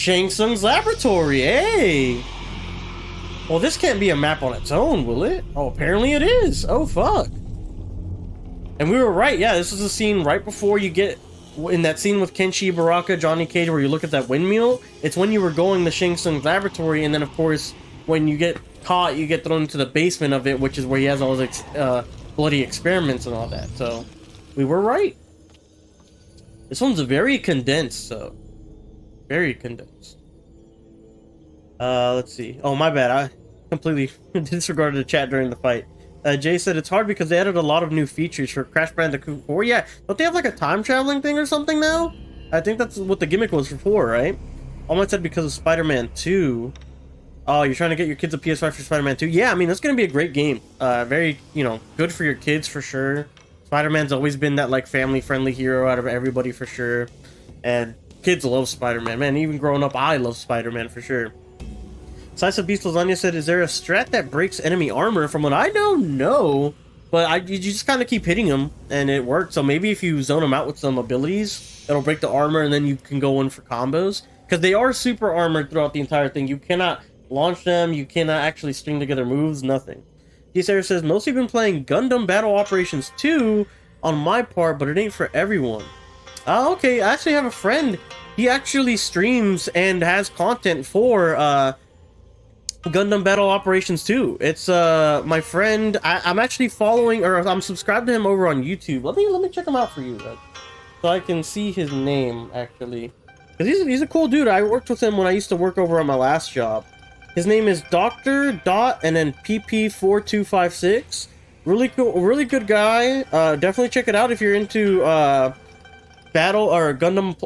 Shang Tsung's laboratory, hey! Well, this can't be a map on its own, will it? Oh, apparently it is. Oh, fuck. And we were right, yeah, this is the scene right before you get in that scene with Kenshi, Baraka, Johnny Cage, where you look at that windmill. It's when you were going to Shang Tsung's laboratory, and then, of course, when you get caught, you get thrown into the basement of it, which is where he has all his bloody experiments and all that. So, we were right. This one's very condensed, so. Very condensed. Let's see. Oh, my bad. I completely disregarded the chat during the fight. Jay said it's hard because they added a lot of new features for Crash Bandicoot 4. Yeah, don't they have like a time traveling thing or something now? I think that's what the gimmick was for 4, right? Almost said because of Spider-Man 2. Oh, you're trying to get your kids a PS5 for Spider-Man 2? Yeah, I mean, that's going to be a great game. Very, you know, good for your kids for sure. Spider-Man's always been that like family-friendly hero out of everybody for sure. And kids love Spider-Man. Man, even growing up, I love Spider-Man for sure. Slice of Beast Lasagna said, is there a strat that breaks enemy armor? From what I know, no. But you just kind of keep hitting them, and it works. So maybe if you zone them out with some abilities, it'll break the armor, and then you can go in for combos. Because they are super armored throughout the entire thing. You cannot launch them. You cannot actually string together moves. Nothing. D-Sarah says, mostly been playing Gundam Battle Operations 2 on my part, but it ain't for everyone. Okay, I actually have a friend. He actually streams and has content for Gundam Battle Operations 2. It's my friend. I'm actually following, or I'm subscribed to him over on YouTube. Let me check him out for you, right? So I can see his name actually, because he's a cool dude. I worked with him when I used to work over at my last job. His name is Dr. Dot and then PP4256. Really cool, really good guy. Definitely check it out if you're into Battle or Gundam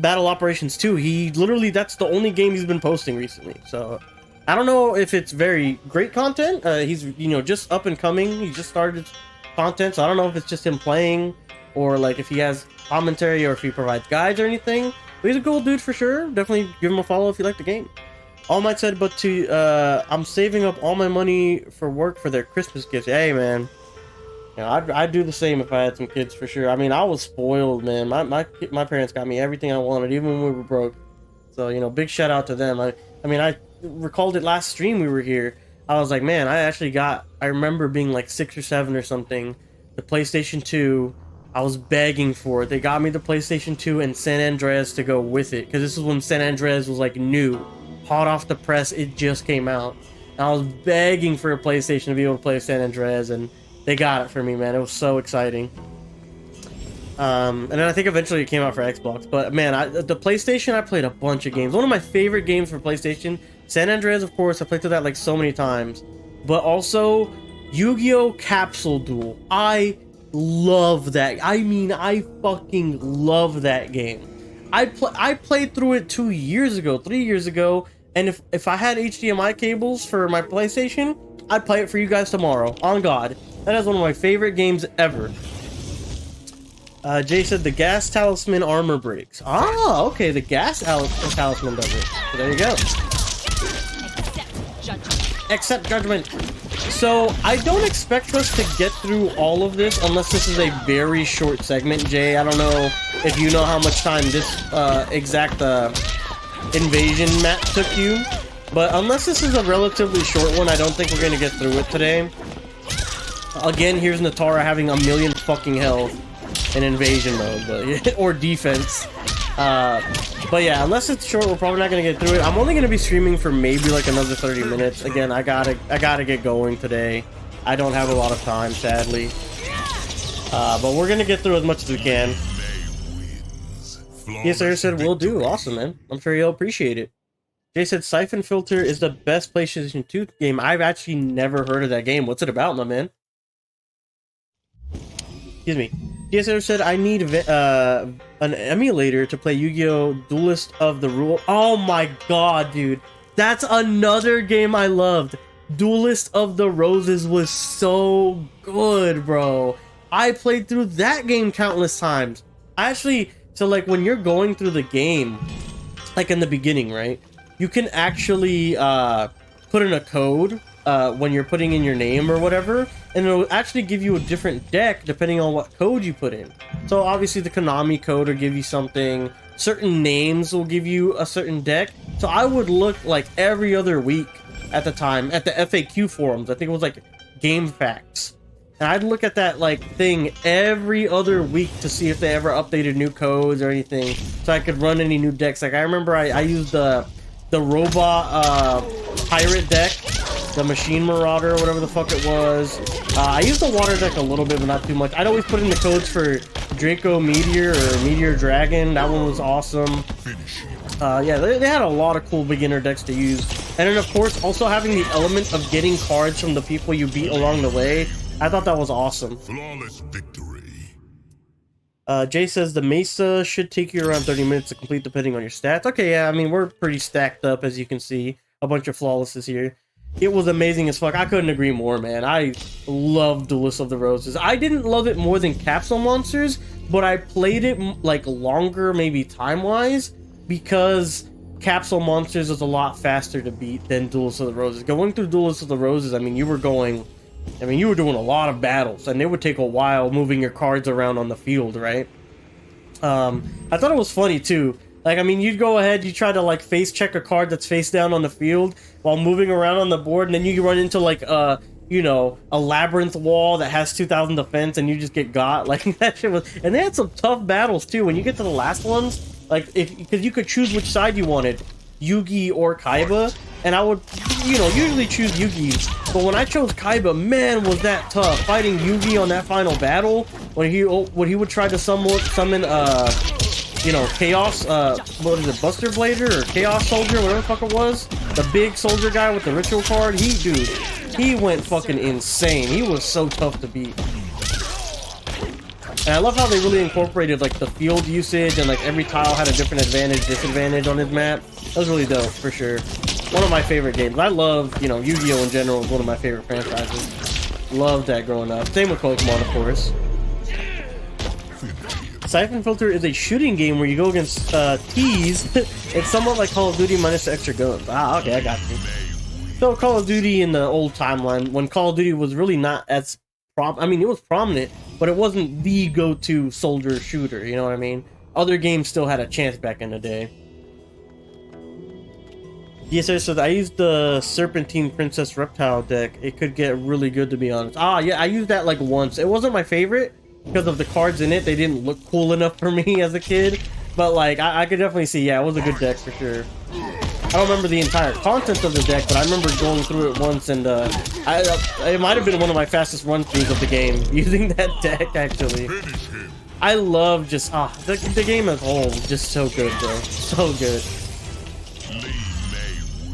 Battle Operations 2. He literally, that's the only game he's been posting recently. So I don't know if it's very great content. He's, you know, just up and coming. He just started content, so I don't know if it's just him playing or like if he has commentary or if he provides guides or anything. But he's a cool dude for sure. Definitely give him a follow if you like the game. All Might said, but I'm saving up all my money for work for their Christmas gifts. Hey, man. You know, I'd do the same if I had some kids for sure. I mean, I was spoiled, man. My parents got me everything I wanted, even when we were broke. So, you know, big shout out to them. I mean, I recalled it last stream we were here. I was like, man, I remember being like 6 or 7 or something. The PlayStation 2, I was begging for it. They got me the PlayStation 2 and San Andreas to go with it. Because this is when San Andreas was like new. Hot off the press, it just came out. And I was begging for a PlayStation to be able to play San Andreas, and they got it for me, man. It was so exciting. And then I think eventually it came out for Xbox. But man, the PlayStation, I played a bunch of games. One of my favorite games for PlayStation, San Andreas, of course. I played through that like so many times. But also, Yu-Gi-Oh! Capsule Duel. I love that. I mean, I fucking love that game. I played through it 2 years ago, 3 years ago. And if I had HDMI cables for my PlayStation, I'd play it for you guys tomorrow. On God. That is one of my favorite games ever. Jay said the gas talisman armor breaks. Ah, okay, the gas talisman does it. So there you go. Accept judgment. So I don't expect us to get through all of this unless this is a very short segment, Jay. I don't know if you know how much time this exact invasion map took you, but unless this is a relatively short one, I don't think we're gonna get through it today. Again, here's Natara having a million fucking health in invasion mode, but or defense. But yeah, unless it's short, we're probably not gonna get through it. I'm only gonna be streaming for maybe like another 30 minutes. Again, I gotta get going today. I don't have a lot of time, sadly. But we're gonna get through as much as we can. Yes, sir, said we'll do. Awesome, man. I'm sure you'll appreciate it. Jay said Siphon Filter is the best PlayStation 2 game. I've actually never heard of that game. What's it about, my man? Excuse me. DSR said I need an emulator to play Yu-Gi-Oh! Duelist of the Rule. Oh my god, dude. That's another game I loved. Duelist of the Roses was so good, bro. I played through that game countless times. So like when you're going through the game, like in the beginning, right? You can actually put in a code when you're putting in your name or whatever, and it'll actually give you a different deck depending on what code you put in. So obviously the Konami code will give you something, certain names will give you a certain deck. So I would look like every other week at the time at the FAQ forums. I think it was like Game Facts. And I'd look at that like thing every other week to see if they ever updated new codes or anything, so I could run any new decks. Like I remember I used the robot pirate deck, the machine marauder, whatever the fuck it was. I used the water deck a little bit, but not too much. I'd always put in the codes for Draco Meteor or Meteor Dragon. That one was awesome. Yeah, they had a lot of cool beginner decks to use. And then of course also having the element of getting cards from the people you beat along the way. I thought that was awesome. Flawless victory. Jay says the Mesa should take you around 30 minutes to complete depending on your stats. Okay, yeah, I mean, we're pretty stacked up, as you can see. A bunch of flawlesses here. It was amazing as fuck. I couldn't agree more, man. I love Duelist of the Roses. I didn't love it more than Capsule Monsters, but I played it like longer, maybe time-wise, because Capsule Monsters is a lot faster to beat than Duelist of the Roses. Going through Duelist of the Roses, I mean, you were doing a lot of battles, and it would take a while moving your cards around on the field, right? I thought it was funny, too. Like, I mean, you'd go ahead, you try to, like, face check a card that's face down on the field while moving around on the board, and then you run into, like, you know, a labyrinth wall that has 2,000 defense, and you just get got. Like, that shit was... And they had some tough battles, too. When you get to the last ones, like, because you could choose which side you wanted, Yugi or Kaiba, and I would, you know, usually choose Yugi, but when I chose Kaiba, man, was that tough. Fighting Yugi on that final battle, when he would try to summon, you know, Chaos, what is it, Buster Blader, or Chaos Soldier, whatever the fuck it was, the big soldier guy with the ritual card, he went fucking insane. He was so tough to beat. And I love how they really incorporated, like, the field usage, and, like, every tile had a different advantage, disadvantage on his map. That was really dope, for sure. One of my favorite games. I love, you know, Yu-Gi-Oh! In general is one of my favorite franchises. Loved that growing up. Same with Pokemon, of course. Siphon Filter is a shooting game where you go against T's. It's somewhat like Call of Duty minus the extra guns. Ah, okay, I got you. So Call of Duty in the old timeline, when Call of Duty was really not as I mean, it was prominent, but it wasn't the go-to soldier shooter, you know what I mean? Other games still had a chance back in the day. Yes, sir, so I used the Serpentine Princess Reptile deck. It could get really good, to be honest. Ah, yeah, I used that like once. It wasn't my favorite because of the cards in it. They didn't look cool enough for me as a kid. But like, I could definitely see, yeah, it was a good deck for sure. I don't remember the entire content of the deck, but I remember going through it once, and it might have been one of my fastest run-throughs of the game, using that deck, actually. I love just, the game as a whole, just so good, bro. So good.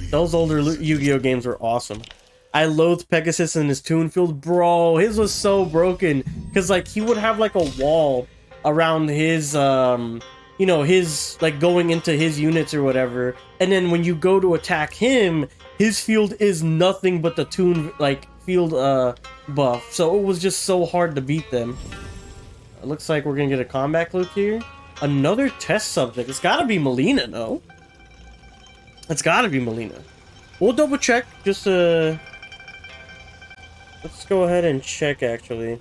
Those older Yu-Gi-Oh! Games were awesome. I loathed Pegasus and his Toon Field. Bro, his was so broken, because, like, he would have, like, a wall around his, you know, his, like, going into his units or whatever, and then when you go to attack him, his field is nothing but the Toon, like, field, buff, so it was just so hard to beat them. It looks like we're gonna get a combat loop here. Another test subject. It's gotta be Melina, no? It's gotta be Melina. We'll double check, just, let's go ahead and check, actually.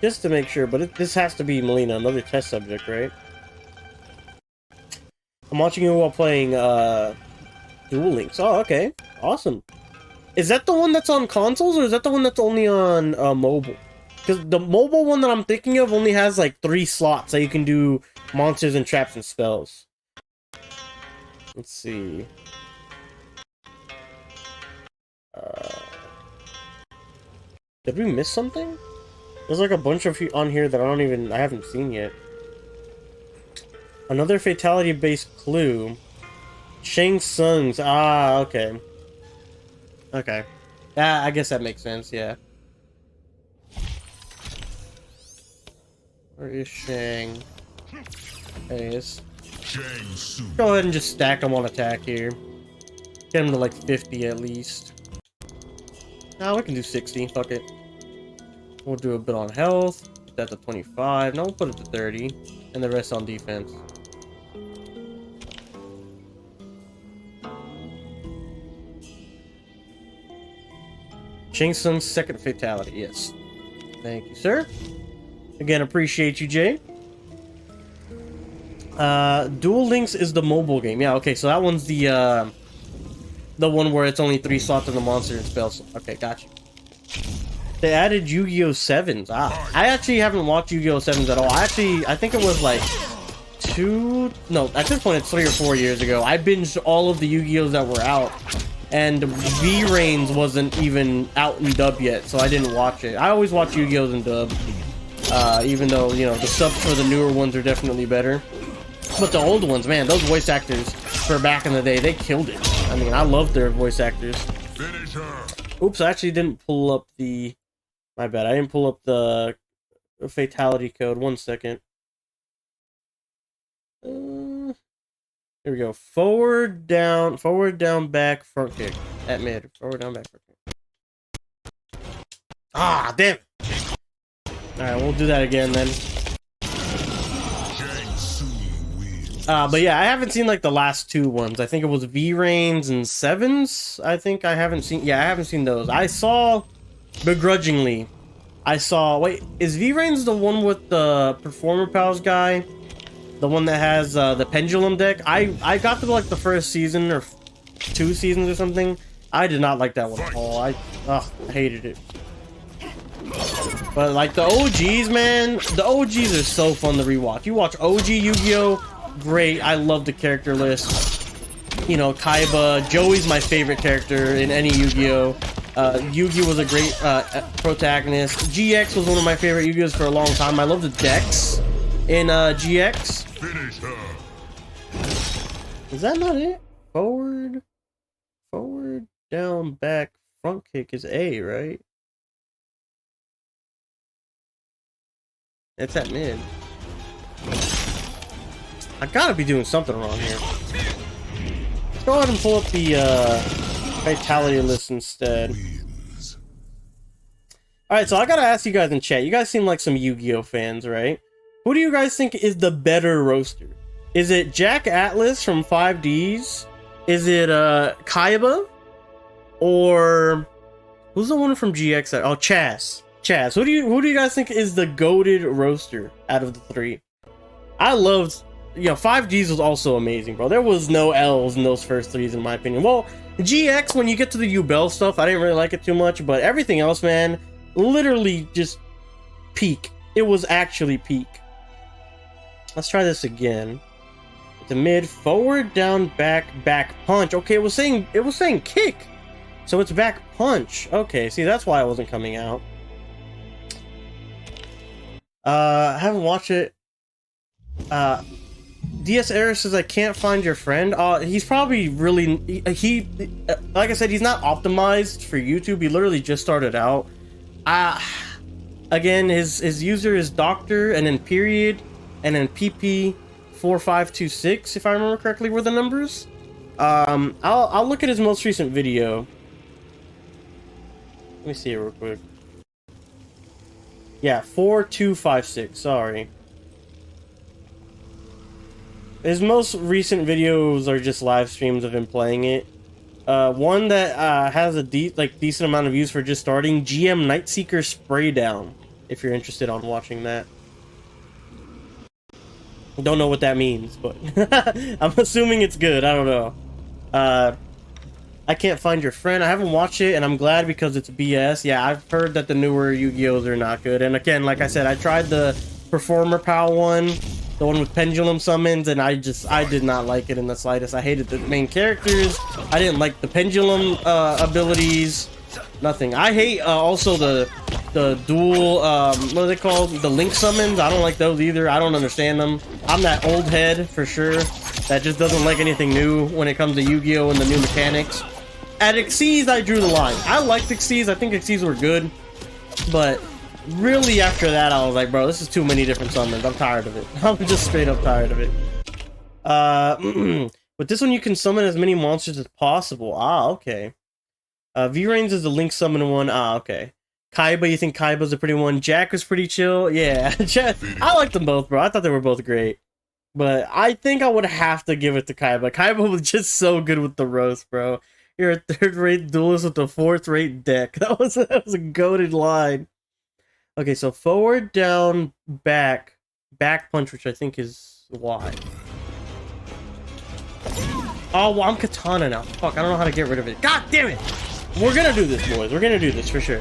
Just to make sure, but this has to be Melina, another test subject, right? I'm watching you while playing, Duel Links. Oh, okay. Awesome. Is that the one that's on consoles, or is that the one that's only on, mobile? Because the mobile one that I'm thinking of only has, like, 3 slots that you can do monsters and traps and spells. Let's see. Did we miss something? There's, like, a bunch of on here that I haven't seen yet. Another fatality-based clue. Shang Tsung's. Ah, okay. Okay. Yeah, I guess that makes sense, yeah. Where is Shang? There he is. Go ahead and just stack him on attack here. Get him to like 50 at least. No, we can do 60. Fuck it. We'll do a bit on health. Put that to 25. No, we'll put it to 30. And the rest on defense. Shang Tsung's second fatality, yes. Thank you, sir. Again, appreciate you, Jay. Duel Links is the mobile game. Yeah, okay, so that one's the one where it's only 3 slots in the monster and spells. Okay, gotcha. They added Yu-Gi-Oh! 7s. Ah, I actually haven't watched Yu-Gi-Oh! 7s at all. I think it was like at this point it's 3 or 4 years ago. I binged all of the Yu-Gi-Ohs that were out, and V-Reigns wasn't even out in dub yet, so I didn't watch it. I always watch Yu-Gi-Ohs in dub, even though, you know, the subs for the newer ones are definitely better. But the old ones, man, those voice actors for back in the day, they killed it. I mean, I love their voice actors. Oops, I actually didn't pull up the... My bad, I didn't pull up the fatality code. 1 second. Here we go. Forward, down, back, front kick. At mid. Forward, down, back, front kick. Ah, damn it! Alright, we'll do that again then. But yeah, I haven't seen like the last 2 ones. I think it was V-Reigns and 7s. I think I haven't seen... Yeah, I haven't seen those. I saw... Begrudgingly. Wait, is V-Reigns the one with the Performer Pals guy? The one that has the Pendulum deck? I got to like the first season or 2 seasons or something. I did not like that one at all. I hated it. But like the OGs, man, the OGs are so fun to rewatch. You watch OG Yu-Gi-Oh! Great. I love the character list. You know, Kaiba, Joey's my favorite character in any Yu-Gi-Oh! Yugi was a great protagonist. GX was one of my favorite Yu-Gi-Ohs for a long time. I love the decks in GX. Is that not it? Forward, down, back, front kick is A, right? It's at mid. I gotta be doing something wrong here. Let's go ahead and pull up the fatality list instead. Alright, so I gotta ask you guys in chat. You guys seem like some Yu-Gi-Oh! Fans, right? Who do you guys think is the better roaster? Is it Jack Atlas from 5Ds? Is it Kaiba? Or who's the one from GX? Oh, Chaz. Who do you guys think is the goated roaster out of the 3? I loved, you know, 5Ds was also amazing, bro. There was no L's in those first 3s, in my opinion. Well, GX, when you get to the Yubel stuff, I didn't really like it too much, but everything else, man, literally just peak. It was actually peak. Let's try this again. The mid, forward, down, back, punch. Okay, it was saying kick, so it's back punch. Okay, see, that's why it wasn't coming out. I haven't watched it. DS Era says I can't find your friend. He's probably really like I said, he's not optimized for YouTube. He literally just started out. Again, his user is doctor and then period and then PP4526, if I remember correctly were the numbers. I'll look at his most recent video. Let me see it real quick. Yeah, 4256, sorry. His most recent videos are just live streams of him playing it. One that has a decent amount of views for just starting, GM Nightseeker Spray Down, if you're interested on watching that. Don't know what that means, but I'm assuming it's good. I don't know. I can't find your friend. I haven't watched it, and I'm glad because it's BS. Yeah, I've heard that the newer Yu-Gi-Ohs are not good. And again, like I said, I tried the Performer Pal one, the one with pendulum summons, and I did not like it in the slightest. I hated the main characters. I didn't like the pendulum abilities. Nothing. I hate also the dual what are they called? The link summons. I don't like those either. I don't understand them. I'm that old head for sure that just doesn't like anything new when it comes to Yu-Gi-Oh! And the new mechanics. At Xyz, I drew the line. I liked Xyz. I think Xyz were good, but really after that, I was like, bro, this is too many different summons. I'm tired of it. I'm just straight up tired of it. With this one, you can summon as many monsters as possible. Ah, okay. V-Reigns is the link summon one. Ah, okay. Kaiba, you think Kaiba's a pretty one? Jack was pretty chill. Yeah, I liked them both, bro. I thought they were both great. But I think I would have to give it to Kaiba. Kaiba was just so good with the roast, bro. You're a third-rate duelist with a fourth-rate deck. That was a goated line. Okay, so forward, down, back punch, which I think is Y. Oh, well, I'm Katana now. Fuck, I don't know how to get rid of it. God damn it! We're gonna do this, boys. We're gonna do this for sure.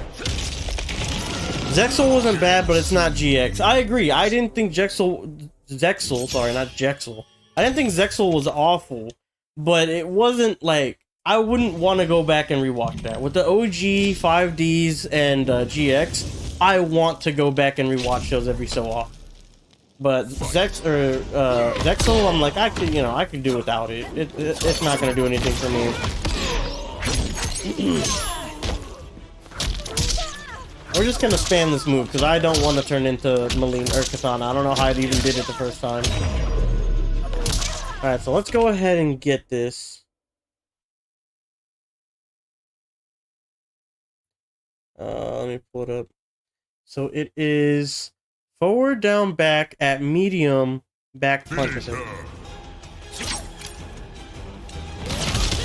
Zexal wasn't bad, but it's not GX. I agree. I didn't think Zexal, sorry, not Jexal. I didn't think Zexal was awful, but it wasn't like, I wouldn't want to go back and rewatch that. With the OG 5Ds and GX, I want to go back and rewatch those every so often. But Zexal, I'm like, I could do without it. It's not gonna do anything for me. We're just gonna spam this move because I don't want to turn into Melina or Katana. I don't know how I even did it the first time. All right, so let's go ahead and get this. Let me pull it up. So it is forward, down, back at medium, back punch.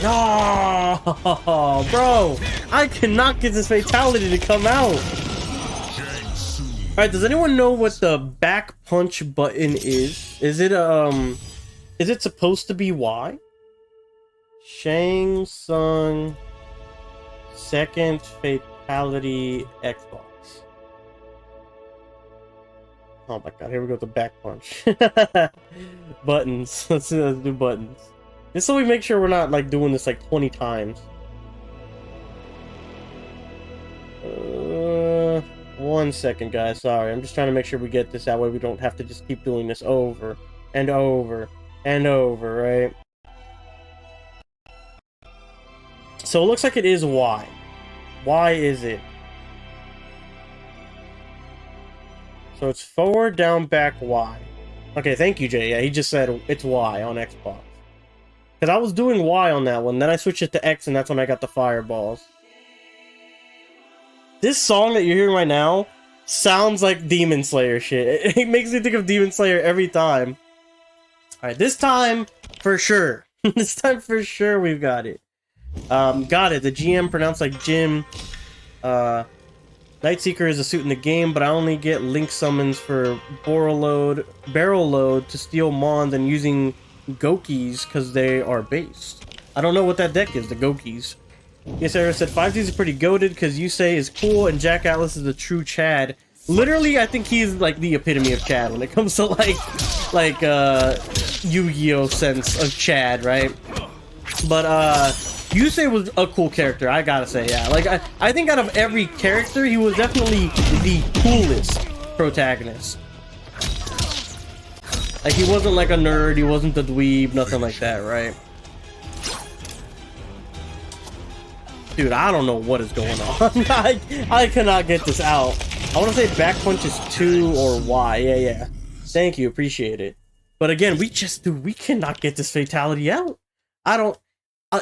No, bro, I cannot get this fatality to come out. All right, does anyone know what the back punch button is? Is it supposed to be Y? Shang Tsung second fatality Xbox. Oh my god, here we go with the back punch. Buttons. Let's do buttons. Just so we make sure we're not like doing this like 20 times. 1 second, guys. Sorry, I'm just trying to make sure we get this that way we don't have to just keep doing this over and over and over, right? So it looks like it is Y. Why is it? So it's forward, down, back, Y. Okay, thank you, Jay. Yeah, he just said it's Y on Xbox. Because I was doing Y on that one, then I switched it to X, and that's when I got the fireballs. This song that you're hearing right now sounds like Demon Slayer shit. It makes me think of Demon Slayer every time. Alright, this time, for sure. This time, for sure, we've got it. Got it. The GM pronounced like Jim. Nightseeker is a suit in the game, but I only get link summons for barrel load to steal Mons and using Gokis because they are based. I don't know what that deck is, the Gokis. Yes, Sarah said 5Ds is pretty goated because you say is cool and Jack Atlas is a true Chad. Literally, I think he's like the epitome of Chad when it comes to like Yu-Gi-Oh sense of Chad, right? But Yusei was a cool character, I gotta say, yeah. Like, I think out of every character, he was definitely the coolest protagonist. Like, he wasn't like a nerd, he wasn't the dweeb, nothing like that, right? Dude, I don't know what is going on. I cannot get this out. I want to say back punch is 2 or Y, yeah. Thank you, appreciate it. But again, we cannot get this fatality out.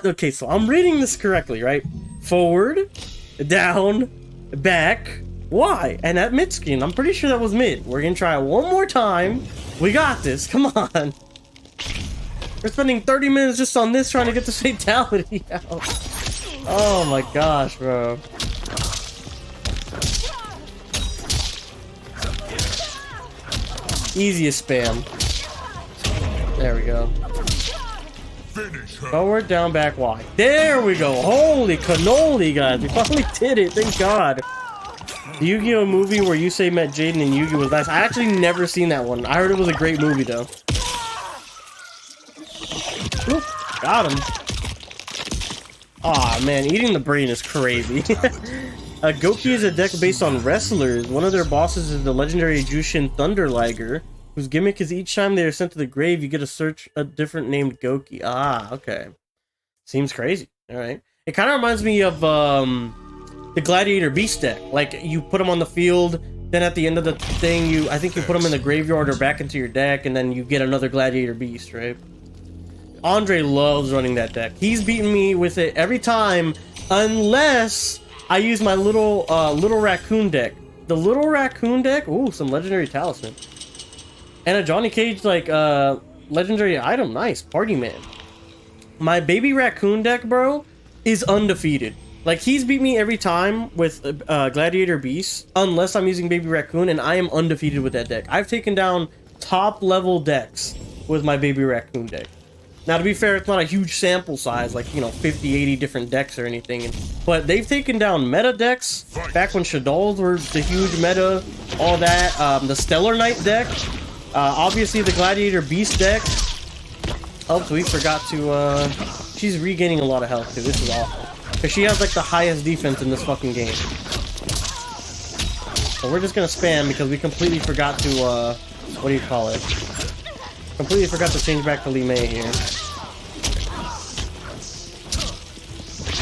Okay, so I'm reading this correctly, right? Forward, down, back, Y. And at mid screen, I'm pretty sure that was mid. We're gonna try it one more time. We got this, come on. We're spending 30 minutes just on this trying to get this fatality out. Oh my gosh, bro. Easiest spam. There we go. Forward, down, back, Y. There we go. Holy cannoli, guys. We finally did it. Thank God. The Yu-Gi-Oh movie where Yusei met Jaden and Yugi was nice. I actually never seen that one. I heard it was a great movie, though. Oop, got him. Aw, man. Eating the brain is crazy. Goki is a deck based on wrestlers. One of their bosses is the legendary Jushin Thunder Liger, whose gimmick is each time they are sent to the grave, you get to search a different named Goki. Ah, okay. Seems crazy. Alright. It kind of reminds me of the Gladiator Beast deck. Like, you put them on the field, then at the end of the thing, I think you put them in the graveyard or back into your deck, and then you get another Gladiator Beast, right? Andre loves running that deck. He's beaten me with it every time, unless I use my little raccoon deck. The little raccoon deck, ooh, some legendary talisman. And a Johnny Cage, like, legendary item. Nice. Party man. My baby raccoon deck, bro, is undefeated. Like, he's beat me every time with Gladiator Beast, unless I'm using baby raccoon, and I am undefeated with that deck. I've taken down top level decks with my baby raccoon deck. Now, to be fair, it's not a huge sample size, like, you know, 50, 80 different decks or anything. But they've taken down meta decks back when Shaddolls were the huge meta, all that. The Stellar Knight deck, obviously the Gladiator Beast deck. Oh, so we forgot to, she's regaining a lot of health too. This is awful. Because she has like the highest defense in this fucking game. So we're just gonna spam because we completely forgot to, what do you call it? Completely forgot to change back to Li Mei here.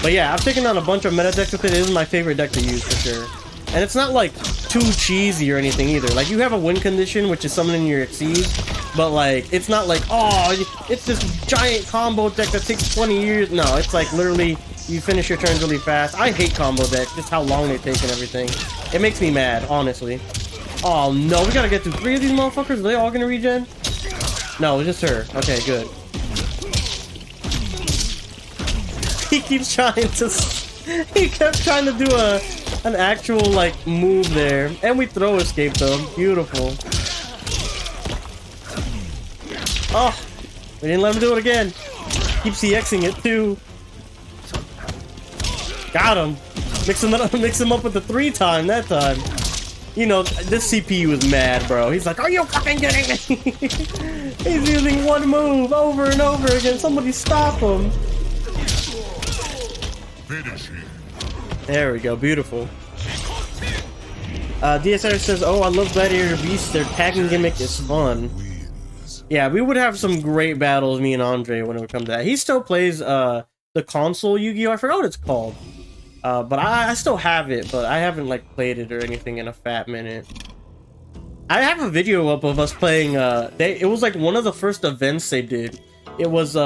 But yeah, I've taken on a bunch of meta decks with it. It is my favorite deck to use for sure. And it's not like too cheesy or anything either. Like, you have a win condition, which is summoning your Exceed, but like, it's not like, oh, it's this giant combo deck that takes 20 years. No, it's like literally you finish your turns really fast. I hate combo decks, just how long they take and everything. It makes me mad, honestly. Oh no, we gotta get through 3 of these motherfuckers. Are they all gonna regen? No, it's just her. Okay, good. He keeps trying to... He kept trying to do an actual, like, move there. And we throw escape them. Beautiful. Oh! We didn't let him do it again. Keeps CXing it, too. Got him. Mix him up with the 3-time that time. You know, this CPU is mad, bro. He's like, are you fucking kidding me? He's using one move over and over again. Somebody stop him. There we go. Beautiful. DSR says, oh, I love Gladiator Beast. Their tagging gimmick is fun. Yeah, we would have some great battles, me and Andre, when it would come to that. He still plays the console Yu-Gi-Oh! I forgot what it's called. But I still have it, but I haven't like played it or anything in a fat minute. I have a video up of us playing, it was like one of the first events they did. It was,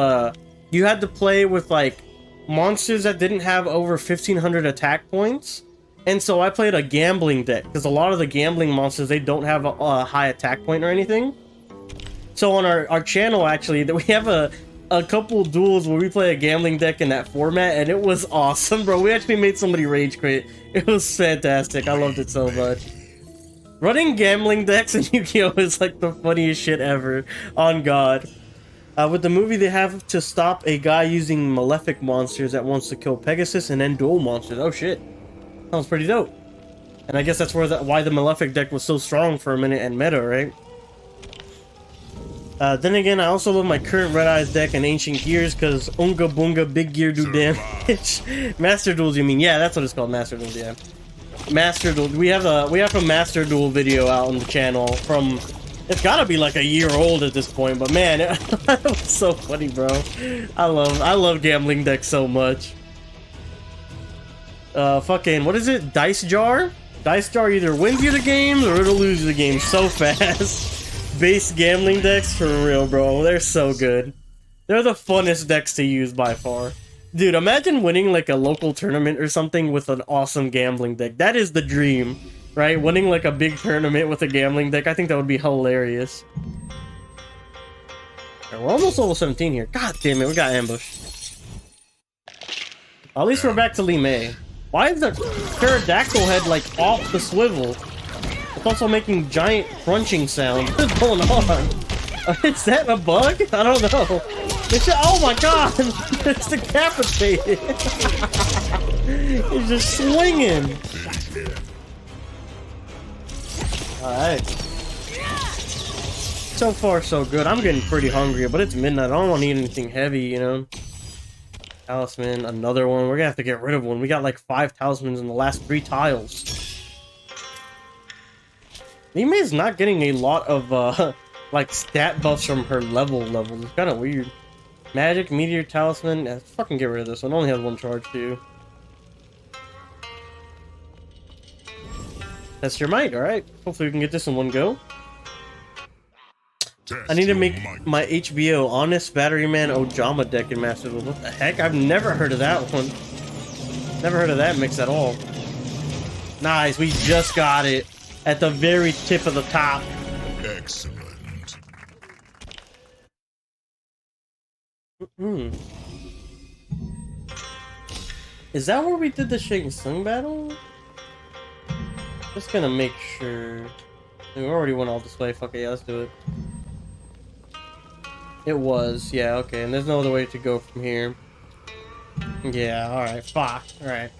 you had to play with like monsters that didn't have over 1500 attack points. And so I played a gambling deck, because a lot of the gambling monsters, they don't have a high attack point or anything. So on our channel, actually, we have a couple duels where we play a gambling deck in that format, and it was awesome, bro. We actually made somebody rage quit. It was fantastic. I loved it so much. Running gambling decks in Yu-Gi-Oh! Is like the funniest shit ever. On God. With the movie, they have to stop a guy using malefic monsters that wants to kill Pegasus and then dual monsters. Oh shit. Sounds pretty dope. And I guess that's why the malefic deck was so strong for a minute and meta, right? Then again, I also love my current Red Eyes deck and Ancient Gears because Unga Bunga Big Gear do damage. Master Duels, you mean? Yeah, that's what it's called, Master Duels, yeah. Master Duel. We have a Master Duel video out on the channel from... It's gotta be like a year old at this point, but man, it was so funny, bro. I love gambling decks so much. Fucking, what is it? Dice Jar? Dice Jar either wins you the game or it'll lose you the game so fast. Base gambling decks, for real, bro. They're so good. They're the funnest decks to use by far. Dude, imagine winning like a local tournament or something with an awesome gambling deck. That is the dream, right? Winning like a big tournament with a gambling deck. I think that would be hilarious. Right, we're almost level 17 here. God damn it, we got ambushed. At least we're back to Li Mei. Why is the pterodactyl head like off the swivel? It's also making giant crunching sounds. What is going on? Is that a bug? I don't know. It's just, oh my god! It's decapitated! It's just swinging! Alright. So far, so good. I'm getting pretty hungry, but it's midnight. I don't want to eat anything heavy, you know? Talisman, another one. We're gonna have to get rid of one. We got like 5 talismans in the last 3 tiles. Nime is not getting a lot of, like, stat buffs from her level. It's kind of weird. Magic, Meteor, Talisman. Let's fucking get rid of this one. It only has 1 charge, too. That's your might, alright. Hopefully we can get this in one go. I need to make my HBO Honest Battery Man Ojama deck in Master Duel. What the heck? I've never heard of that one. Never heard of that mix at all. Nice, we just got it. At the very tip of the top. Excellent. Is that where we did the Shang Tsung battle? Just gonna make sure. We already went all this way. Fuck it, yeah, let's do it. It was, yeah, okay. And there's no other way to go from here. Yeah, alright, fuck. Alright.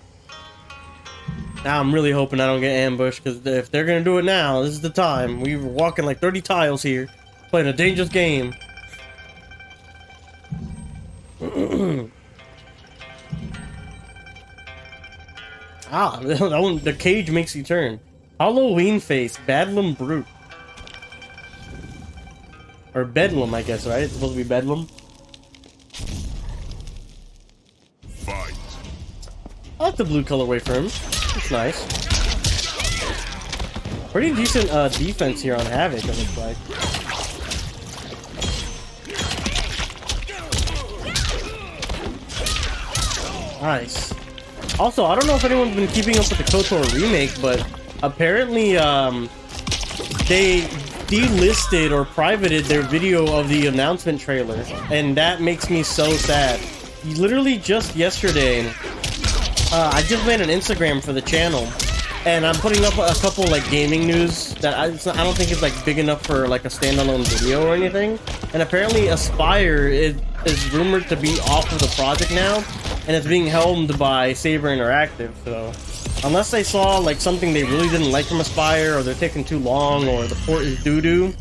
Now I'm really hoping I don't get ambushed, because if they're gonna do it now, this is the time. We were walking like 30 tiles here, playing a dangerous game. Ah, that one, the cage makes you turn. Halloween face, Bedlam Brute. Or Bedlam, I guess, right? It's supposed to be Bedlam. Fight. I like the blue colorway for him. It's nice. Pretty decent defense here on Havoc, it looks like. Nice. Also, I don't know if anyone's been keeping up with the KOTOR remake, but apparently they delisted or privated their video of the announcement trailer, and that makes me so sad. Literally just yesterday, I just made an Instagram for the channel, and I'm putting up a couple like gaming news that I don't think is like big enough for like a standalone video or anything. And apparently Aspire is rumored to be off of the project now, and it's being helmed by Saber Interactive. So unless they saw like something they really didn't like from Aspire, or they're taking too long, or the port is doo-doo,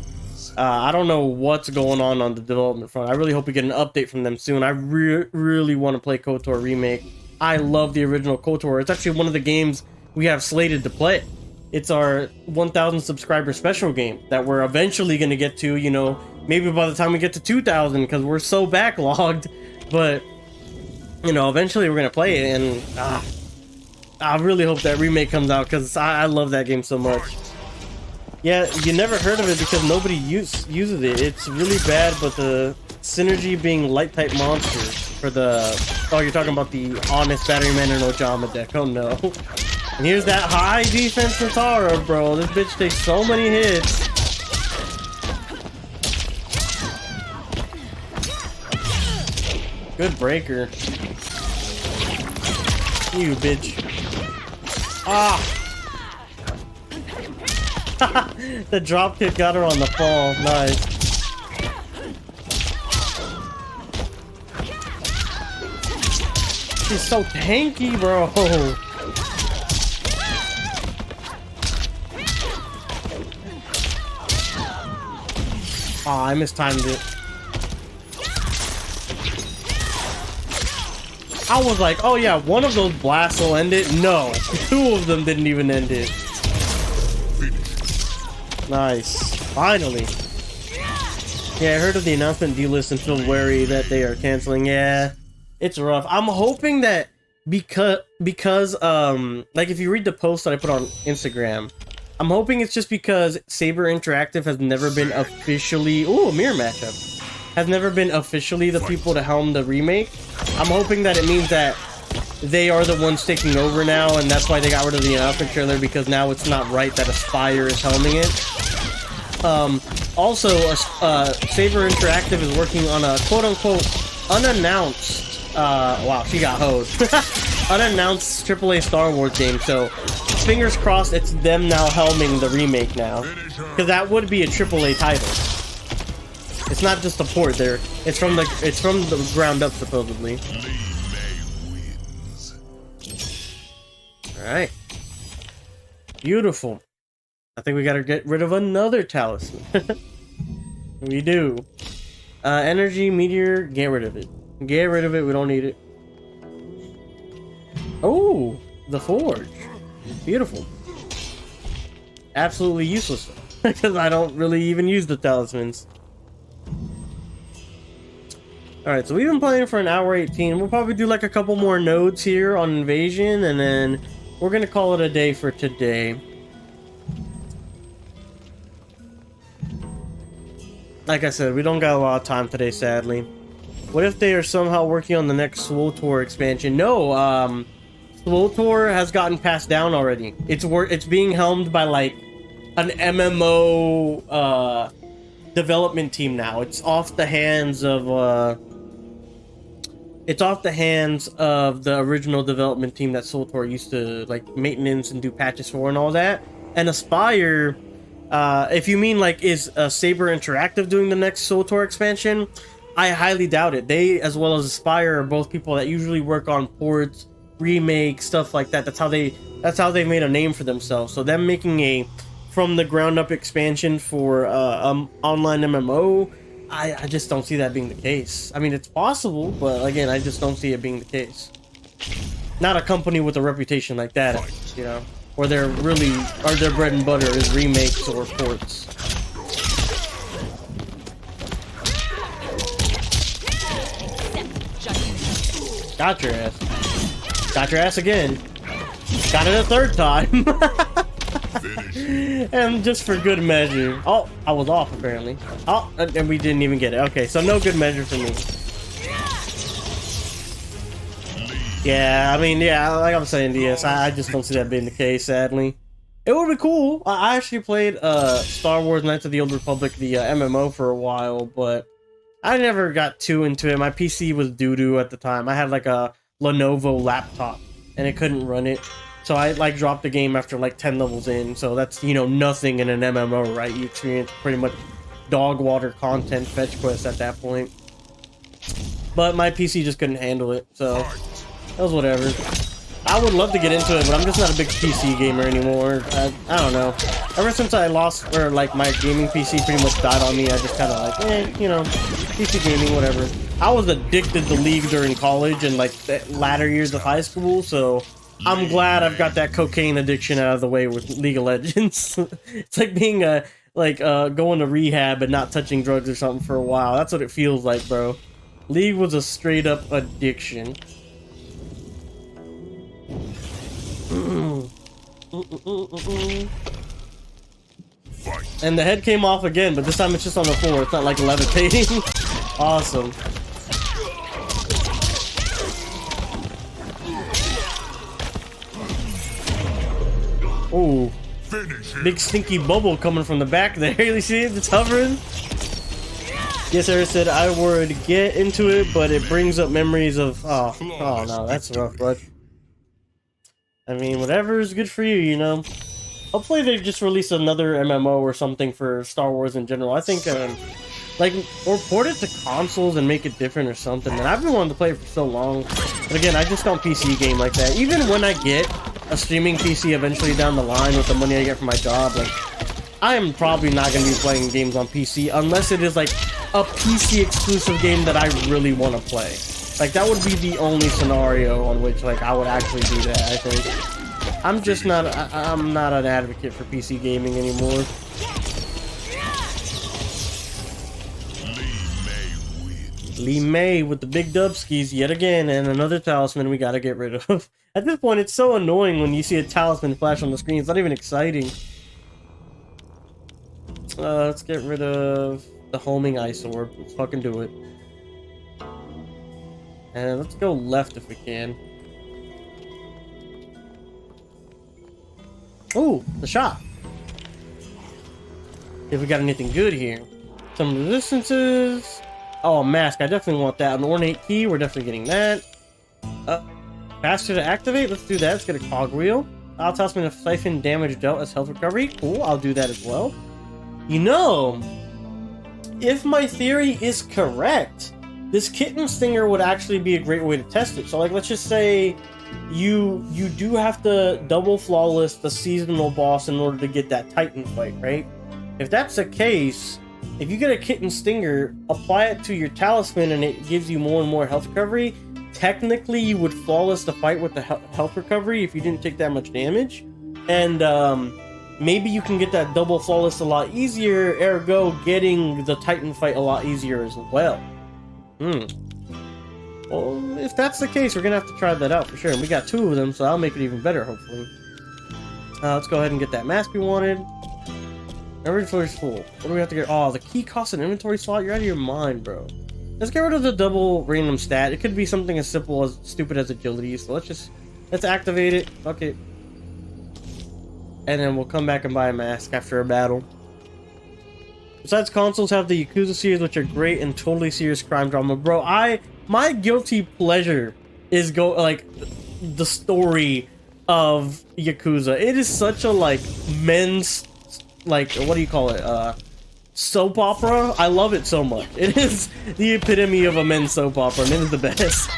I don't know what's going on the development front. I really hope we get an update from them soon. I really want to play KOTOR Remake. I love the original KOTOR. It's actually one of the games we have slated to play. It's our 1,000 subscriber special game that we're eventually going to get to, you know, maybe by the time we get to 2,000, because we're so backlogged. But, you know, eventually we're going to play it, and I really hope that remake comes out, because I love that game so much. Yeah, you never heard of it because nobody uses it. It's really bad, but the synergy being light type monsters for the... Oh, you're talking about the Honest Batteryman and Ojama deck. Oh no. And here's that high defense from Tara, bro. This bitch takes so many hits. Good breaker. You bitch. Ah! The drop kick got her on the fall. Nice. She's so tanky, bro. Oh, I mistimed it. I was like, oh yeah, one of those blasts will end it. No, two of them didn't even end it. Nice. Finally. Yeah, I heard of the announcement delist and feel wary that they are canceling. Yeah, it's rough. I'm hoping that because like if you read the post that I put on Instagram, I'm hoping it's just because Saber Interactive has never been officially... Ooh, mirror matchup. Has never been officially the people to helm the remake. I'm hoping that it means that they are the ones taking over now, and that's why they got rid of the announcement trailer, because now it's not right that Aspire is helming it. Also, Saber Interactive is working on a quote-unquote unannounced, wow, she got hoed. Unannounced AAA Star Wars game, so fingers crossed it's them now helming the remake now, because that would be a AAA title. It's not just a port there. It's from the ground up, supposedly. Alright. Beautiful. I think we gotta get rid of another talisman. We do. Energy, meteor, get rid of it. Get rid of it, we don't need it. Oh, the forge. Beautiful. Absolutely useless, because I don't really even use the talismans. Alright, so we've been playing for an hour 18. We'll probably do like a couple more nodes here on Invasion, and then we're gonna call it a day for today. Like I said, we don't got a lot of time today, sadly. What if they are somehow working on the next SWTOR expansion? No, SWTOR has gotten passed down already. It's being helmed by like an MMO development team now. It's off the hands of the original development team that SWTOR used to like maintenance and do patches for and all that. And Aspire If you mean like is Saber Interactive doing the next SWTOR expansion, I highly doubt it. They, as well as Aspire, are both people that usually work on ports, remakes, stuff like that. That's how they made a name for themselves. So them making a from the ground up expansion for online MMO, I just don't see that being the case. I mean, it's possible, but again, I just don't see it being the case. Not a company with a reputation like that, you know, where they're really, or their bread and butter is remakes or ports. Got your ass. Got your ass again. Got it a third time. And just for good measure. Oh, I was off apparently. Oh, and we didn't even get it. Okay, so no good measure for me. Yeah, I mean, yeah, like I'm saying, DS, I just don't see that being the case, sadly. It would be cool. I actually played Star Wars Knights of the Old Republic, the MMO, for a while, but I never got too into it. My PC was doo-doo at the time. I had like a Lenovo laptop, and it couldn't run it. So I like dropped the game after like 10 levels in. So that's, you know, nothing in an MMO, right? You experience pretty much dog water content fetch quests at that point. But my PC just couldn't handle it, so that was whatever. I would love to get into it, but I'm just not a big PC gamer anymore. I don't know. Ever since I lost, or like my gaming PC pretty much died on me, I just kind of like, you know, PC gaming, whatever. I was addicted to League during college and like the latter years of high school, so I'm glad I've got that cocaine addiction out of the way with League of Legends. It's like being going to rehab and not touching drugs or something for a while. That's what it feels like, bro. League was a straight up addiction. And the head came off again, but this time it's just on the floor. It's not like levitating. Awesome. Ooh, big stinky bubble coming from the back there. You see it? It's hovering. Yes, Eric said I would get into it, but it brings up memories of. Oh no, that's rough, bud. I mean, whatever is good for you, you know. Hopefully they just release another MMO or something for Star Wars in general. I think, like, or port it to consoles and make it different or something. And I've been wanting to play it for so long. But again, I just don't PC game like that. Even when I get a streaming PC eventually down the line with the money I get from my job, like, I am probably not going to be playing games on PC unless it is, like, a PC exclusive game that I really want to play. Like, that would be the only scenario on which, like, I would actually do that, I think. I'm just not, I'm not an advocate for PC gaming anymore. Lee May with the big dubskis yet again, and another talisman we gotta get rid of. At this point, it's so annoying when you see a talisman flash on the screen. It's not even exciting. Let's get rid of the homing ice orb. Let's fucking do it. And let's go left if we can. Oh, the shop. If we got anything good here. Some resistances. Oh, a mask. I definitely want that. An ornate key. We're definitely getting that. Faster to activate. Let's do that. Let's get a cogwheel. I'll toss me a siphon damage dealt as health recovery. Cool. I'll do that as well. You know, if my theory is correct, this kitten stinger would actually be a great way to test it. So, like, let's just say you do have to double flawless the seasonal boss in order to get that Titan fight, right? If that's the case, if you get a kitten stinger, apply it to your talisman and it gives you more and more health recovery, technically you would flawless the fight with the health recovery if you didn't take that much damage. And maybe you can get that double flawless a lot easier, ergo getting the Titan fight a lot easier as well. Well, if that's the case, we're gonna have to try that out for sure. And we got 2 of them, so that'll make it even better, hopefully. Let's go ahead and get that mask we wanted. Inventory's full. What do we have to get? Oh, the key costs an inventory slot? You're out of your mind, bro. Let's get rid of the double random stat. It could be something as simple as stupid as agility, so let's activate it. Fuck it. And then we'll come back and buy a mask after a battle. Besides, consoles have the Yakuza series, which are great and totally serious crime drama. Bro, my guilty pleasure is the story of Yakuza. It is such a, like, men's like, what do you call it? Soap opera. I love it so much. It is the epitome of a men's soap opera, and it is the best.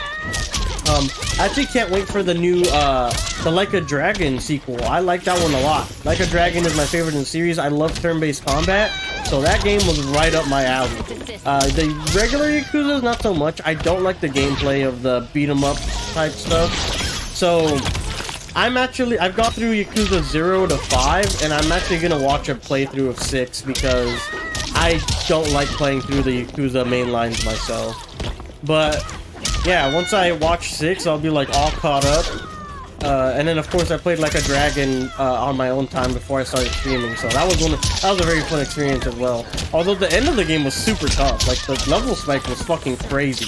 I actually can't wait for the new, the Like a Dragon sequel. I like that one a lot. Like a Dragon is my favorite in the series. I love turn-based combat, so that game was right up my alley. The regular Yakuza is not so much. I don't like the gameplay of the beat-em-up type stuff. So, I've gone through Yakuza 0 to 5, and I'm actually gonna watch a playthrough of 6 because I don't like playing through the Yakuza main lines myself. But yeah, once I watch 6, I'll be like all caught up. And then of course I played Like a Dragon on my own time before I started streaming, so that was a very fun experience as well. Although the end of the game was super tough, like the level spike was fucking crazy.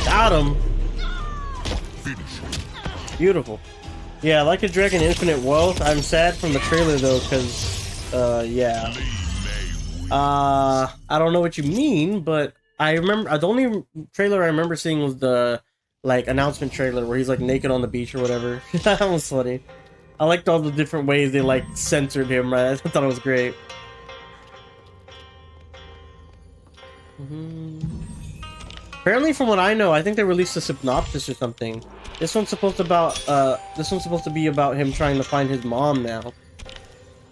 Got him. Beautiful. Yeah, Like a Dragon Infinite Wealth. I'm sad from the trailer though, because, yeah. I don't know what you mean, but I remember, the only trailer I remember seeing was the, like, announcement trailer where he's, like, naked on the beach or whatever. That was funny. I liked all the different ways they, like, censored him, right? I thought it was great. Apparently, from what I know, I think they released a synopsis or something. This one's supposed to be about him trying to find his mom now,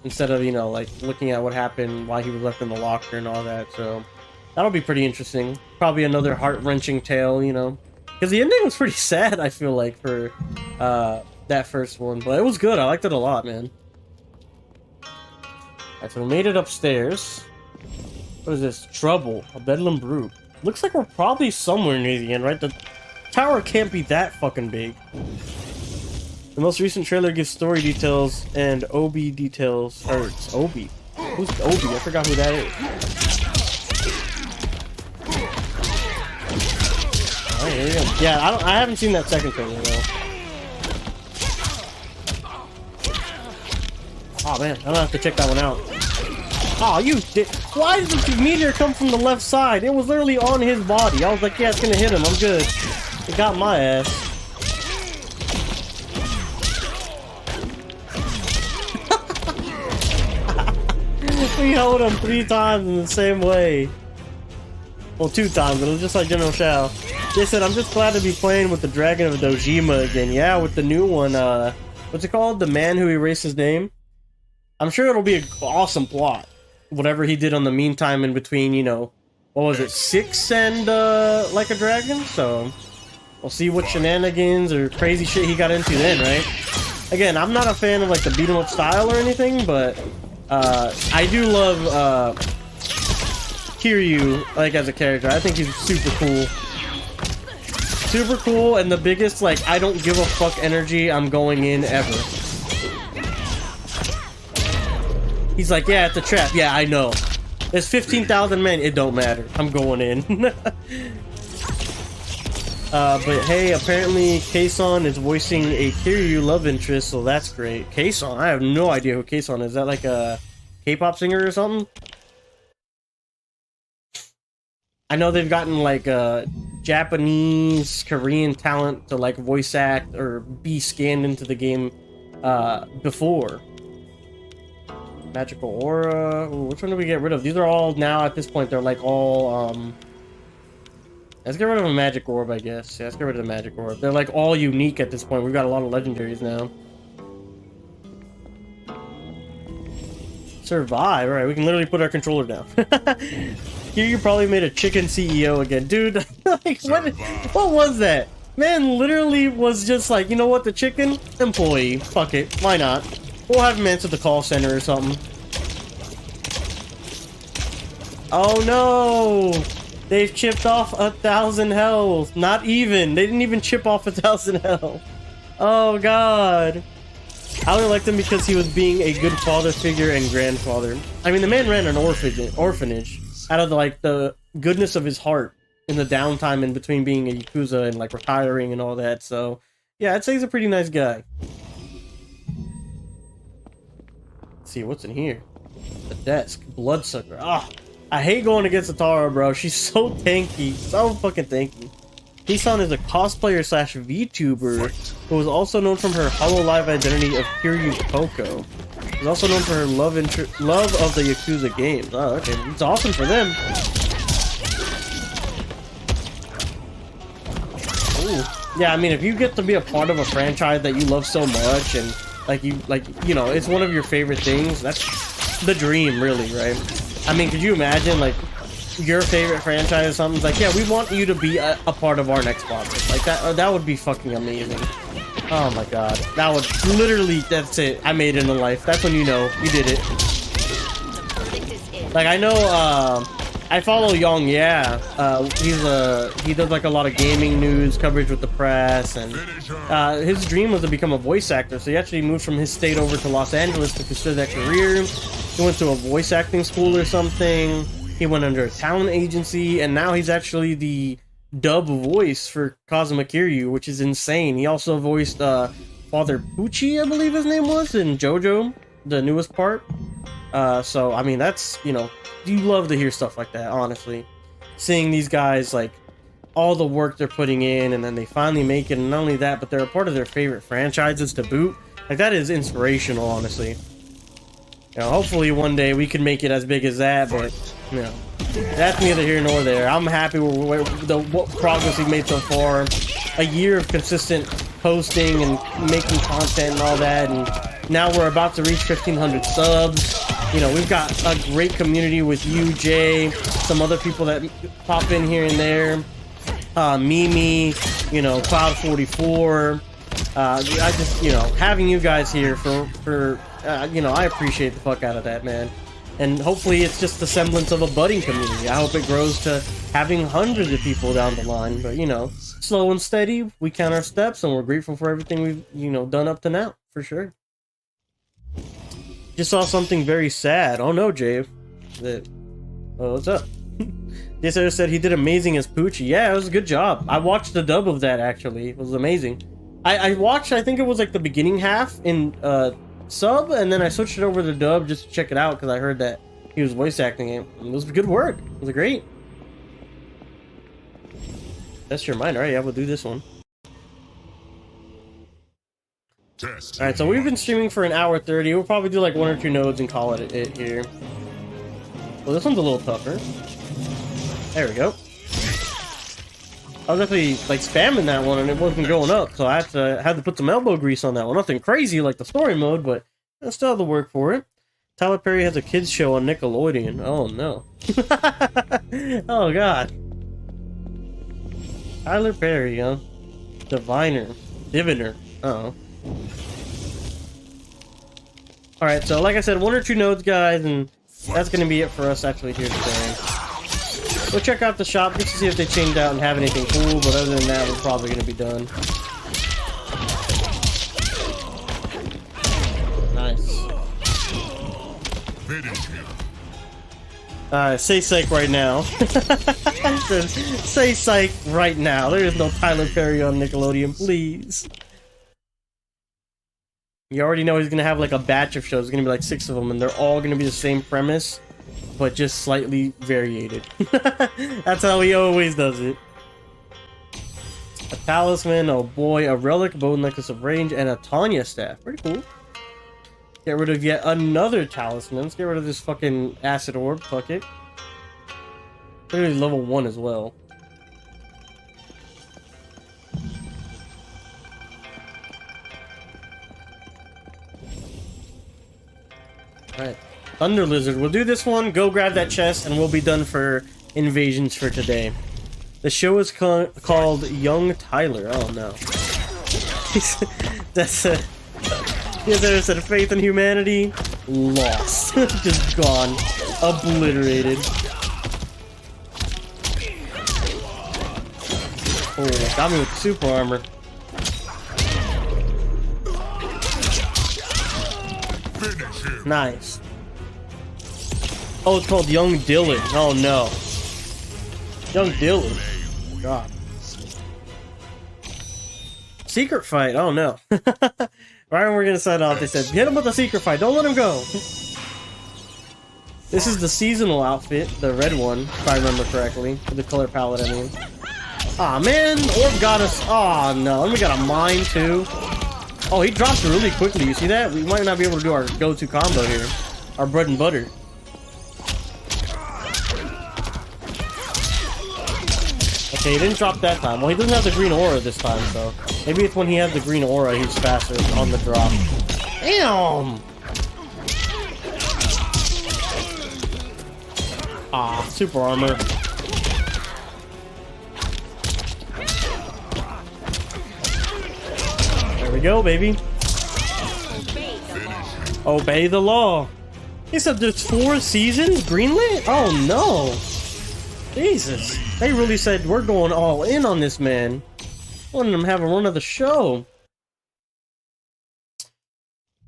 instead of, you know, like looking at what happened while he was left in the locker and all that. So that'll be pretty interesting. Probably another heart-wrenching tale, you know, because the ending was pretty sad. I feel like for that first one, but it was good. I liked it a lot, man. Alright, so we made it upstairs. What is this? Trouble, a bedlam brute. Looks like we're probably somewhere near the end, right? The tower can't be that fucking big. The most recent trailer gives story details and OB details. Or it's OB. Who's OB? I forgot who that is. Alright, here we go. Yeah, I haven't seen that second trailer though. Oh man, I'm gonna have to check that one out. Oh, you did. Why did the meteor come from the left side? It was literally on his body. I was like, yeah, it's gonna hit him. I'm good. It got my ass. We hold him 3 times in the same way. Well, 2 times, but it was just like General Shao. They said, I'm just glad to be playing with the Dragon of Dojima again. Yeah, with the new one, what's it called? The Man Who Erased His Name? I'm sure it'll be an awesome plot. Whatever he did on the meantime in between, you know, what was it, 6 and, Like a Dragon? So, we'll see what shenanigans or crazy shit he got into then, right? Again, I'm not a fan of, like, the beat-em-up style or anything, but, I do love, Kiryu, like, as a character. I think he's super cool. Super cool, and the biggest, like, I don't give a fuck energy I'm going in ever. He's like, yeah, it's a trap. Yeah, I know. There's 15,000 men. It don't matter. I'm going in. But hey, apparently Kason is voicing a Kiryu love interest, so that's great. Kason? I have no idea who Kason is. Is that like a K-pop singer or something? I know they've gotten like Japanese, Korean talent to like voice act or be scanned into the game before. Magical Aura. Ooh, which one do we get rid of? These are all now at this point. They're like all let's get rid of a magic orb, I guess. Yeah, let's get rid of the magic orb. They're like all unique at this point. We've got a lot of legendaries now. Survive. All right, we can literally put our controller down. Here, you probably made a chicken CEO again, dude. Like, what was that? Man, literally was just like, you know what? The chicken employee. Fuck it. Why not? We'll have him answer the call center or something. Oh no! They've chipped off 1,000 health. Not even. They didn't even chip off 1,000 health. Oh god. I only liked him because he was being a good father figure and grandfather. I mean, the man ran an orphanage out of the goodness of his heart in the downtime in between being a Yakuza and like retiring and all that. So yeah, I'd say he's a pretty nice guy. Let's see what's in here. The desk, bloodsucker. Ah, I hate going against Atara, bro. She's so tanky. So fucking tanky. Hisan is a cosplayer slash VTuber who is also known from her HoloLive identity of Kiryu Coco. She's also known for her love of the Yakuza games. Oh, okay. It's awesome for them. Ooh. Yeah, I mean, if you get to be a part of a franchise that you love so much and you know, it's one of your favorite things, that's the dream, really, right? I mean, could you imagine, like, your favorite franchise or something? Like, yeah, we want you to be a part of our next sponsor. Like, that would be fucking amazing. Oh my god. That would literally, that's it. I made it in life. That's when you know you did it. Like, I know, I follow Young, yeah. He does like a lot of gaming news coverage with the press, and his dream was to become a voice actor. So he actually moved from his state over to Los Angeles to pursue that career. He went to a voice acting school or something. He went under a talent agency, and now he's actually the dub voice for Kazuma Kiryu, which is insane. He also voiced Father Pucci, I believe his name was, in JoJo, the newest part. So I mean, that's, you know, you love to hear stuff like that, honestly. Seeing these guys, like, all the work they're putting in, and then they finally make it, and not only that, but they're a part of their favorite franchises to boot. Like, that is inspirational, honestly. You know, hopefully one day we can make it as big as that, but, you know, that's neither here nor there. I'm happy with what progress we've made so far. A year of consistent posting and making content and all that, and now we're about to reach 1,500 subs. You know, we've got a great community with you, Jay, some other people that pop in here and there. Mimi, you know, Cloud44. I just, you know, having you guys here for you know, I appreciate the fuck out of that, man. And hopefully it's just the semblance of a budding community. I hope it grows to having hundreds of people down the line. But, you know, slow and steady, we count our steps, and we're grateful for everything we've, you know, done up to now, for sure. Just saw something very sad. Oh no, Jay. Oh, what's up? This other said he did amazing as Poochie. Yeah, it was a good job. I watched the dub of that, actually. It was amazing. I watched, I think it was like the beginning half in sub, and then I switched it over to dub just to check it out because I heard that he was voice acting it. It was good work. It was great. That's your mind. All right, yeah, we'll do this one. Alright, so we've been streaming for an hour 30. We'll probably do like 1 or 2 nodes and call it here. Well, this one's a little tougher. There we go. I was actually like spamming that one and it wasn't going up, so I had to put some elbow grease on that one. Nothing crazy like the story mode, but I still have to work for it. Tyler Perry has a kids show on Nickelodeon. Oh no. Oh god. Tyler Perry, huh? Diviner. Uh-oh. Alright, so like I said, 1 or 2 nodes, guys, and that's gonna be it for us actually here today. We'll check out the shop just to see if they changed out and have anything cool, but other than that, we're probably gonna be done. Nice. Say psych right now. Say psych right now. There is no Tyler Perry on Nickelodeon, please. You already know he's gonna have like a batch of shows. It's gonna be like 6 of them, and they're all gonna be the same premise, but just slightly variated. That's how he always does it. A talisman, oh boy, a relic, bone necklace of range, and a Tanya staff. Pretty cool. Get rid of yet another talisman. Let's get rid of this fucking acid orb. Fuck it. Clearly level 1 as well. Alright. Thunder Lizard. We'll do this one, go grab that chest, and we'll be done for invasions for today. The show is called Young Tyler. Oh no. That's a... Yes, there's a faith in humanity. Lost. Just gone. Obliterated. Oh, got me with super armor. Nice. Oh, it's called Young Dylan. Oh no. Young Dylan. Oh, God. Secret fight. Oh no. Right when we're gonna sign off, they said, hit him with a secret fight. Don't let him go. This is the seasonal outfit, the red one, if I remember correctly. The color palette, I mean. Aw, man. Orb got us. Aw, no. And we got a mine, too. Oh, he drops really quickly. You see that? We might not be able to do our go-to combo here. Our bread and butter. Okay, he didn't drop that time. Well, he doesn't have the green aura this time, so maybe it's when he has the green aura he's faster on the drop. Damn! Ah, super armor. There we go, baby. Obey the law. He said there's 4 seasons greenlit? Oh no. Jesus. They really said we're going all in on this man. Wanting him to have a run of the show.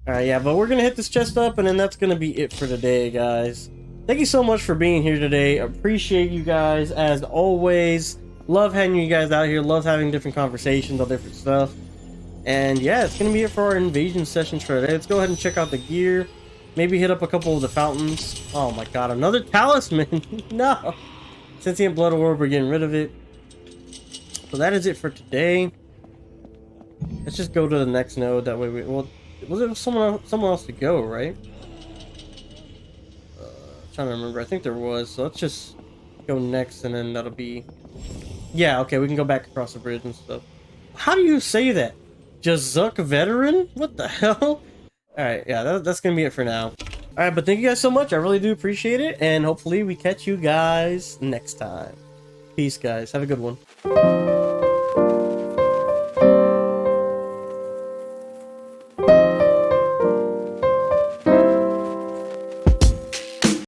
Alright, yeah, but we're gonna hit this chest up and then that's gonna be it for today, guys. Thank you so much for being here today. Appreciate you guys as always. Love having you guys out here. Love having different conversations on different stuff. And yeah, it's gonna be it for our invasion sessions for today. Let's go ahead and check out the gear. Maybe hit up a couple of the fountains. Oh my god, another talisman. No. Sentient blood orb, we're getting rid of it. So that is it for today. Let's just go to the next node. That way we, well, was it someone else to go, right? Trying to remember. I think there was. So let's just go next and then that'll be... Yeah, okay, we can go back across the bridge and stuff. How do you say that? Jazuk veteran? What the hell? Alright, yeah, that's gonna be it for now. Alright, but thank you guys so much. I really do appreciate it. And hopefully we catch you guys next time. Peace, guys. Have a good one.